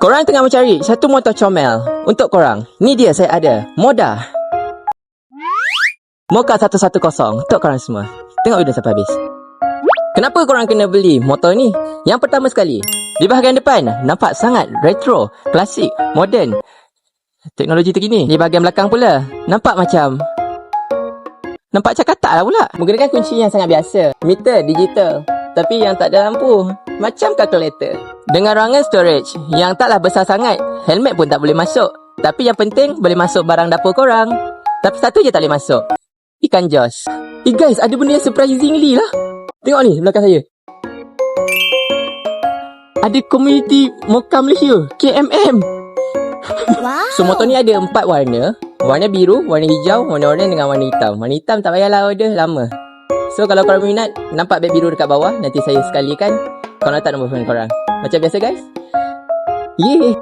Korang tengah mencari satu motor comel untuk korang. Ni dia saya ada. Moda Mocha 110 untuk korang semua. Tengok video sampai habis. Kenapa korang kena beli motor ni? Yang pertama sekali, di bahagian depan nampak sangat retro, klasik, moden, teknologi terkini. Di bahagian belakang pula nampak macam cak katak lah pula. Menggunakan kunci yang sangat biasa, meter digital, tapi yang tak ada lampu, macam kalkulator. Dengan ruangan storage yang taklah besar sangat, helmet pun tak boleh masuk. Tapi yang penting boleh masuk barang dapur korang. Tapi satu je tak boleh masuk, ikan Joss. Guys, ada benda yang surprisingly lah. Tengok ni belakang saya. Ada komuniti Mocha Malaysia, KMM. Wow. So motor ni ada 4 warna. Warna biru, warna hijau, warna oranye dengan warna hitam. Warna hitam tak payahlah order, lama. So kalau korang minat, nampak beg biru dekat bawah. Nanti saya sekalikan. Kalau tak, nombor phone korang. Macam biasa guys. Yeay.